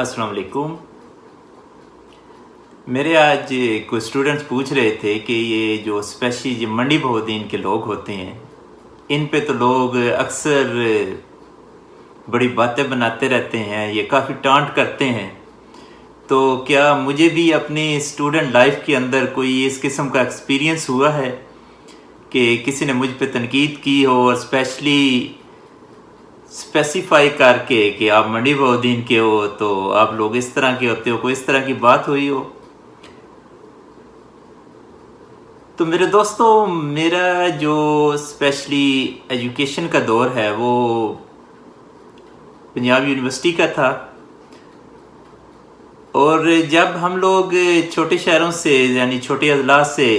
अस्सलाम वालेकुम। मेरे आज कुछ स्टूडेंट्स पूछ रहे थे कि ये जो स्पेशली मंडी बहुद्दीन के लोग होते हैं, इन पे तो लोग अक्सर बड़ी बातें बनाते रहते हैं, ये काफ़ी टांट करते हैं। तो क्या मुझे भी अपनी स्टूडेंट लाइफ के अंदर कोई इस किस्म का एक्सपीरियंस हुआ है कि किसी ने मुझ पे तनकीद की हो और स्पेसिफाई करके कि आप मंडी बहुद्दीन के हो तो आप लोग इस तरह के होते हो, कोई इस तरह की बात हुई हो? तो मेरे दोस्तों, मेरा जो स्पेशली एजुकेशन का दौर है वो पंजाब यूनिवर्सिटी का था। और जब हम लोग छोटे शहरों से यानी छोटे अजला से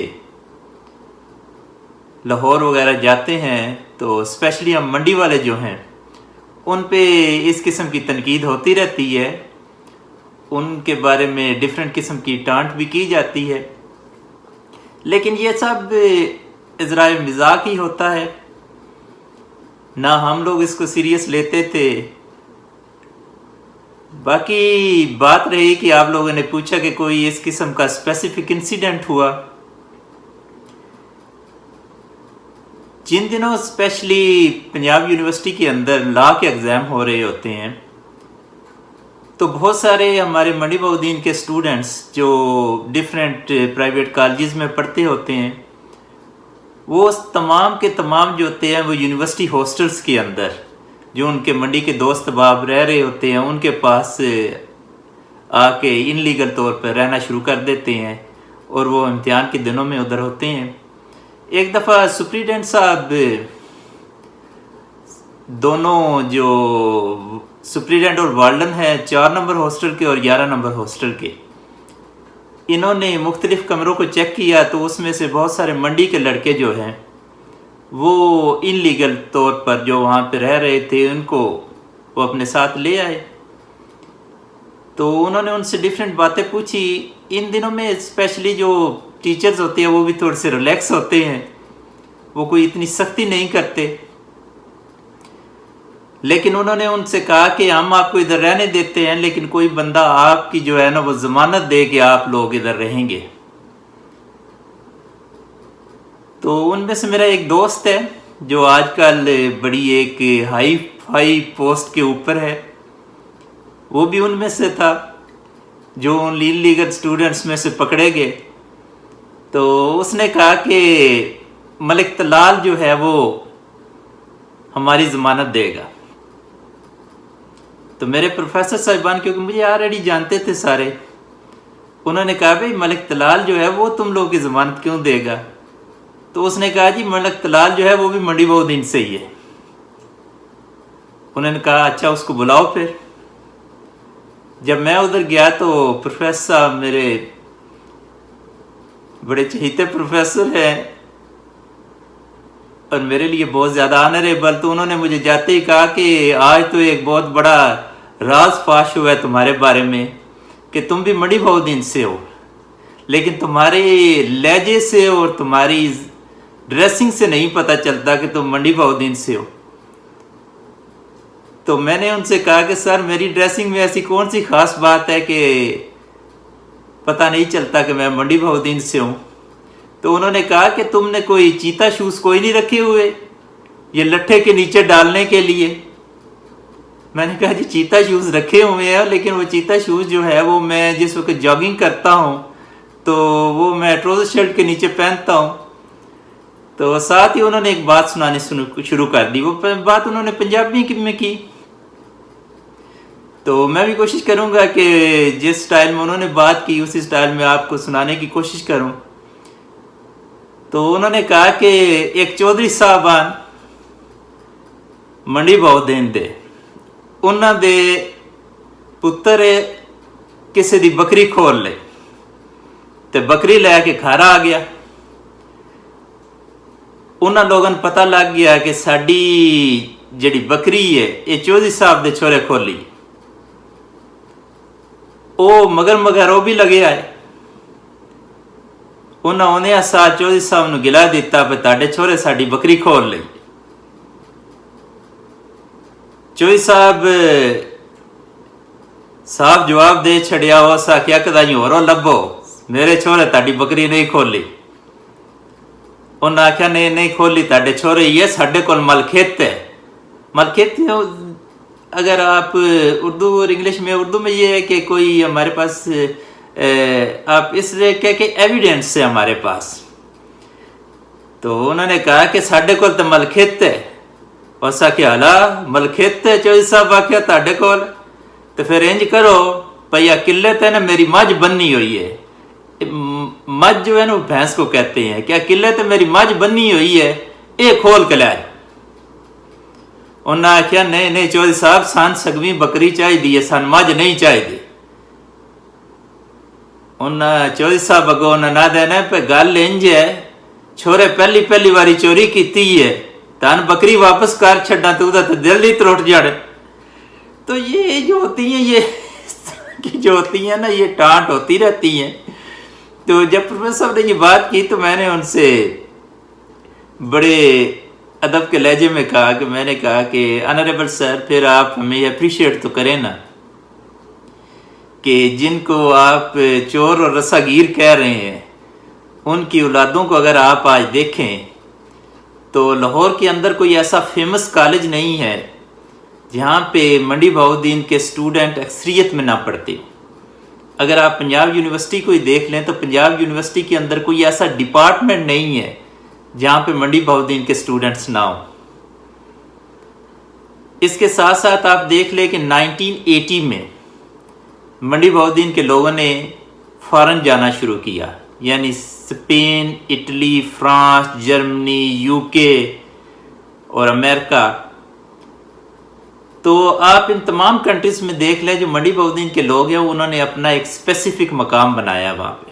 लाहौर वगैरह जाते हैं तो स्पेशली हम मंडी वाले जो हैं उन पे इस किस्म की तनकीद होती रहती है, उनके बारे में डिफरेंट किस्म की टांट भी की जाती है। लेकिन ये सब इज़राए मजाक ही होता है, ना हम लोग इसको सीरियस लेते थे। बाकी बात रही कि आप लोगों ने पूछा कि कोई इस किस्म का स्पेसिफिक इंसिडेंट हुआ। जिन दिनों स्पेशली पंजाब यूनिवर्सिटी के अंदर लॉ के एग्ज़ाम हो रहे होते हैं तो बहुत सारे हमारे मंडी बहुद्दीन के स्टूडेंट्स जो डिफरेंट प्राइवेट कॉलेजेस में पढ़ते होते हैं, वो तमाम के तमाम जो होते हैं वो यूनिवर्सिटी हॉस्टल्स के अंदर जो उनके मंडी के दोस्त बाब रह रहे होते हैं उनके पास आके इनलीगल तौर पर रहना शुरू कर देते हैं और वो इम्तिहान के दिनों में उधर होते हैं। एक दफ़ा सुप्रीडेंट साहब, दोनों जो सुप्रीडेंट और वार्डन हैं 4 नंबर हॉस्टल के और 11 नंबर हॉस्टल के, इन्होंने मुख्तलिफ़ कमरों को चेक किया तो उसमें से बहुत सारे मंडी के लड़के जो हैं वो इनलीगल तौर पर जो वहाँ पे रह रहे थे उनको वो अपने साथ ले आए। तो उन्होंने उनसे डिफरेंट बातें पूछी। इन दिनों में स्पेशली जो टीचर्स होते हैं वो भी थोड़े से रिलैक्स होते हैं, वो कोई इतनी सख्ती नहीं करते। लेकिन उन्होंने उनसे कहा कि हम आपको इधर रहने देते हैं लेकिन कोई बंदा आपकी जो है ना वो ज़मानत दे कि आप लोग इधर रहेंगे। तो उनमें से मेरा एक दोस्त है जो आजकल बड़ी एक हाई फाई पोस्ट के ऊपर है, वो भी उनमें से था जो उन इलीगल स्टूडेंट्स में से पकड़े गए। तो उसने कहा कि मलिक तलाल जो है वो हमारी ज़मानत देगा। तो मेरे प्रोफेसर साहिबान, क्योंकि मुझे ऑलरेडी जानते थे सारे, उन्होंने कहा भाई मलिक तलाल जो है वो तुम लोग की ज़मानत क्यों देगा? तो उसने कहा जी मलिक तलाल जो है वो भी मंडी बहुद्दीन से ही है। उन्होंने कहा अच्छा उसको बुलाओ। फिर जब मैं उधर गया तो प्रोफेसर साहब मेरे बड़े चहीते प्रोफेसर हैं और मेरे लिए बहुत ज़्यादा ऑनरेबल। तो उन्होंने मुझे जाते ही कहा कि आज तो एक बहुत बड़ा राज फाश हुआ है तुम्हारे बारे में कि तुम भी मंडी बहुद्दीन से हो, लेकिन तुम्हारे लहजे से और तुम्हारी ड्रेसिंग से नहीं पता चलता कि तुम मंडी बहुद्दीन से हो। तो मैंने उनसे कहा कि सर मेरी ड्रेसिंग में ऐसी कौन सी ख़ास बात है कि पता नहीं चलता कि मैं मंडी बहुद्दीन से हूँ? तो उन्होंने कहा कि तुमने कोई चीता शूज़ कोई नहीं रखे हुए ये लट्ठे के नीचे डालने के लिए? मैंने कहा जी चीता शूज़ रखे हुए हैं, लेकिन वो चीता शूज़ जो है वो मैं जिस वक्त जॉगिंग करता हूँ तो वो मैं ट्राउज़र शर्ट के नीचे पहनता हूँ। तो साथ ही उन्होंने एक बात सुनानी शुरू कर दी। वो बात उन्होंने पंजाबी में की। तो मैं भी कोशिश करूँगा कि जिस स्टाइल में उन्होंने बात की उसी स्टाइल में आपको सुनाने की कोशिश करूँ। तो उन्होंने कहा कि एक चौधरी साहबान मंडी बहुद्दीन दे, उन्होंने दे पुत्र किसी दी बकरी खोल ले तो बकरी लैके घर आ गया। उन्होंने लोगों को पता लग गया कि साड़ी जिहड़ी बकरी है ये चौधरी साहब दे छोरे खोली। ओ मगर वो भी लगे आए। उन्होंने साथ चौधरी साहब ने गिला दिता पे ताड़े छोरे साड़ी बकरी खोल ली। चौधरी साहब साफ जवाब दे छड़िया उस आख्या कदाई होरो लभो मेरे छोरे ताड़ी बकरी नहीं खोली। उन्हें आख्या नहीं खोली ताड़े छोरे ये साढ़े को मलखेत है। मलखेत अगर आप उर्दू और इंग्लिश में, उर्दू में ये है कि कोई हमारे पास आप इसलिए कह के एविडेंस है हमारे पास। तो उन्होंने कहा कि साढ़े को तो मलखेत है। उस आख्या हला मलखेत है चौधरी साहब आख्या ताड़े को, तो फिर इंज करो भैया किले ते ना मेरी मझ बन्नी हुई है। मझ जो है ना भैंस को कहते हैं, क्या किले ते मेरी मझ बन्नी हुई है ये खोल के लाए। उन्हें आख्या नहीं चौधरी साहब सान सगवी बकरी चाहिए सान मझ नहीं चाहिए। उन्हें चौधरी साहब अगो ना देना पे गल इंज है छोरे पहली बारी चोरी की है तान बकरी वापस कर छड़ा तो उदा तो दिल ही त्रुट जाए। तो ये जो होती हैं ये जो होती हैं ना ये टांट होती रहती हैं। तो जब प्रोफेसर साहब ने ये बात की तो मैंने उनसे बड़े अदब के लहजे में कहा कि मैंने कहा कि ऑनरेबल सर फिर आप हमें अप्रिशिएट तो करें ना कि जिनको आप चोर और रसागीर कह रहे हैं उनकी औलादों को अगर आप आज देखें तो लाहौर के अंदर कोई ऐसा फेमस कॉलेज नहीं है जहाँ पे मंडी बहाउद्दीन के स्टूडेंट अक्सरियत में ना पढ़ते। अगर आप पंजाब यूनिवर्सिटी को ही देख लें तो पंजाब यूनिवर्सिटी के अंदर कोई ऐसा डिपार्टमेंट नहीं है जहाँ पे मंडी बहाउद्दीन के स्टूडेंट्स ना हो। इसके साथ साथ आप देख लें कि 1980 में मंडी बहाउद्दीन के लोगों ने फॉरेन जाना शुरू किया, यानी Spain, Italy, France, Germany, UK और अमेरिका। तो आप इन तमाम कंट्रीज़ में देख लें जो मंडी बहाउद्दीन के लोग हैं उन्होंने अपना एक स्पेसिफिक मकाम बनाया वहाँ पे।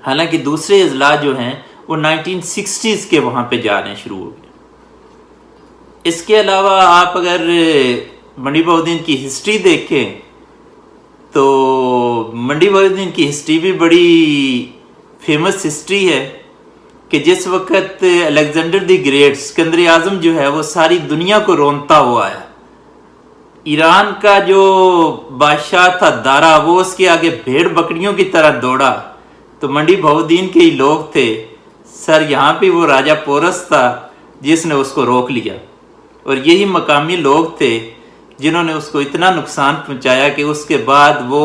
हालांकि दूसरे अजला जो हैं वो 1960s के वहाँ पे जाने शुरू हो गए। इसके अलावा आप अगर मंडी बहाउद्दीन की हिस्ट्री देखें तो मंडी बहाउद्दीन की हिस्ट्री भी बड़ी फेमस हिस्ट्री है कि जिस वक्त अलेक्जेंडर द ग्रेट सिकंदर आज़म जो है वो सारी दुनिया को रोनता हुआ है। ईरान का जो बादशाह था दारा वो उसके आगे भेड़ बकरियों की तरह दौड़ा। तो मंडी बहाउद्दीन के ही लोग थे सर, यहाँ पे वो राजा पोरस था जिसने उसको रोक लिया और यही मकामी लोग थे जिन्होंने उसको इतना नुकसान पहुँचाया कि उसके बाद वो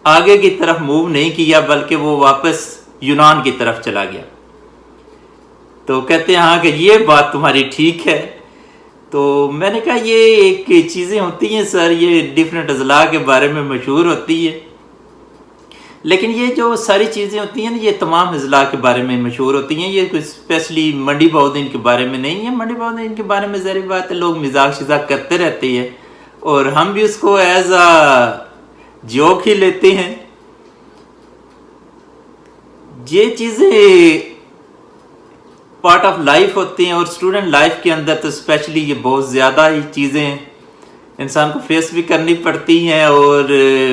आगे की तरफ मूव नहीं किया बल्कि वो वापस यूनान की तरफ चला गया। तो कहते हैं हाँ कि ये बात तुम्हारी ठीक है। तो मैंने कहा ये एक चीज़ें होती हैं सर, ये डिफरेंट अजला के बारे में मशहूर होती है, लेकिन ये जो सारी चीज़ें होती हैं ना ये तमाम अजला के बारे में मशहूर होती हैं। ये कोई स्पेशली मंडी बहाउद्दीन के बारे में नहीं है। मंडी बहाउद्दीन के बारे में ज़रूरी बात है लोग मजाक शजाक करते रहते हैं और हम भी उसको एज आ जोक ही लेते हैं। ये चीज़ें पार्ट ऑफ लाइफ होती हैं और स्टूडेंट लाइफ के अंदर तो स्पेशली ये बहुत ज़्यादा ही चीज़ें इंसान को फेस भी करनी पड़ती हैं और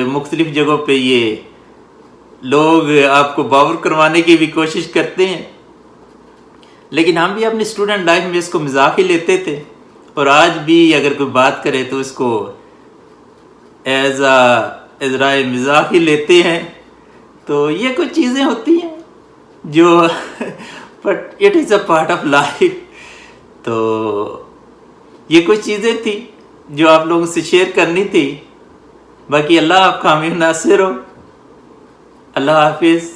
मुख्तलिफ़ जगहों पे ये लोग आपको बावर करवाने की भी कोशिश करते हैं। लेकिन हम भी अपनी स्टूडेंट लाइफ में इसको मजाक ही लेते थे और आज भी अगर कोई बात करे तो इसको एज आ इजराए मजाक ही लेते हैं। तो ये कुछ चीज़ें होती हैं जो but it is a part of life. तो ये कुछ चीज़ें थी जो आप लोगों से शेयर करनी थी। बाकी अल्लाह आप कामयाब नासिर हो। अल्लाह हाफिज़।